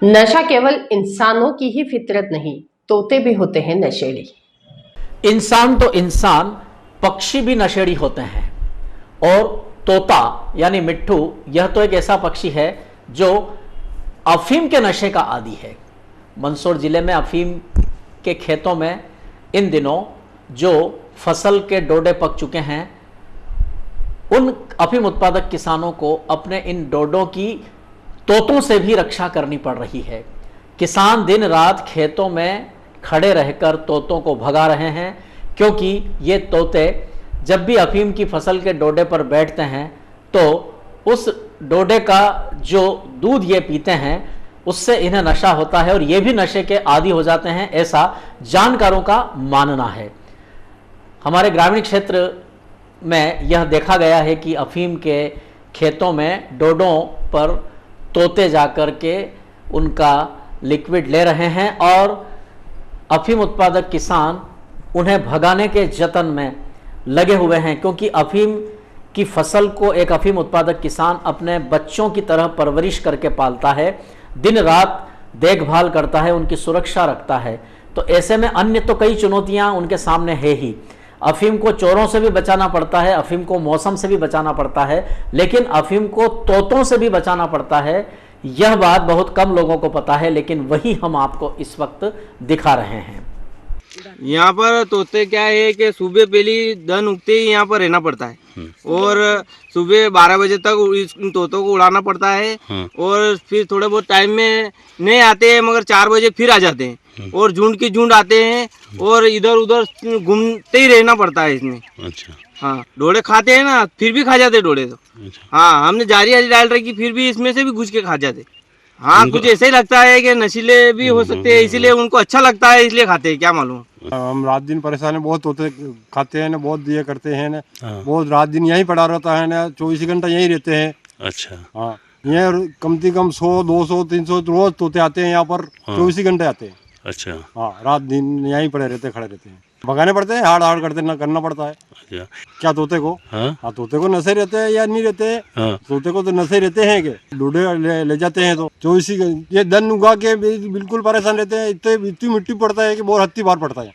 नशा केवल इंसानों की ही फितरत नहीं, तोते भी होते हैं नशेड़ी। इंसान तो इंसान, पक्षी भी नशेड़ी होते हैं। और तोता यानी मिट्ठू, यह तो एक ऐसा पक्षी है जो अफीम के नशे का आदी है। मंदसौर जिले में अफीम के खेतों में इन दिनों जो फसल के डोडे पक चुके हैं, उन अफीम उत्पादक किसानों को अपने इन डोडों की तोतों से भी रक्षा करनी पड़ रही है। किसान दिन रात खेतों में खड़े रहकर तोतों को भगा रहे हैं, क्योंकि ये तोते जब भी अफीम की फसल के डोडे पर बैठते हैं तो उस डोडे का जो दूध ये पीते हैं उससे इन्हें नशा होता है और ये भी नशे के आदी हो जाते हैं, ऐसा जानकारों का मानना है। हमारे ग्रामीण क्षेत्र में यह देखा गया है कि अफीम के खेतों में डोडों पर तोते जाकर के उनका लिक्विड ले रहे हैं और अफीम उत्पादक किसान उन्हें भगाने के जतन में लगे हुए हैं, क्योंकि अफीम की फसल को एक अफीम उत्पादक किसान अपने बच्चों की तरह परवरिश करके पालता है, दिन रात देखभाल करता है, उनकी सुरक्षा रखता है। तो ऐसे में अन्य तो कई चुनौतियां उनके सामने है ही। अफीम को चोरों से भी बचाना पड़ता है, अफीम को मौसम से भी बचाना पड़ता है, लेकिन अफीम को तोतों से भी बचाना पड़ता है। यह बात बहुत कम लोगों को पता है, लेकिन वही हम आपको इस वक्त दिखा रहे हैं। यहाँ पर तोते क्या है कि सुबह पहली दिन उगते ही यहाँ पर रहना पड़ता है और सुबह 12 बजे तक इन तोतों को उड़ाना पड़ता है और फिर थोड़े बहुत टाइम में नहीं आते हैं, मगर 4 बजे फिर आ जाते हैं और झुंड की झुंड आते हैं और इधर उधर घूमते ही रहना पड़ता है इसमें। अच्छा। हाँ, डोडे खाते हैं ना, फिर भी खा जाते डोडे तो। अच्छा। हाँ, हमने जारी डाल रखी, फिर भी इसमें से भी घुस के खा जाते। हाँ, कुछ ऐसे ही लगता है कि नशीले भी हो सकते हैं, इसीलिए उनको अच्छा लगता है, इसलिए खाते हैं, क्या मालूम। हम रात दिन परेशान है, बहुत होते खाते हैं ना, बहुत ये करते हैं ना। हाँ। बहुत रात दिन यहीं पड़ा रहता है ना, 24 घंटा यहीं रहते हैं। अच्छा। हाँ, यहाँ कम से कम 100 200 300 रोज तोते आते हैं यहाँ पर। हाँ। 24 घंटे आते हैं। अच्छा। हाँ, रात दिन यहीं पड़े रहते, खड़े रहते हैं, भगाने पड़ते हैं, हाड़ करते ना करना पड़ता है। अच्छा। क्या तोते को? हाँ। हाँ, तोते को नशे रहते हैं या नहीं रहते हैं? हाँ। तोते को तो नशे रहते हैं कि डूडे ले जाते हैं तो 24 ये दिन उगा के बिल्कुल परेशान रहते हैं। इतनी मिट्टी पड़ता है कि बहुत हत्ती बार पड़ता है।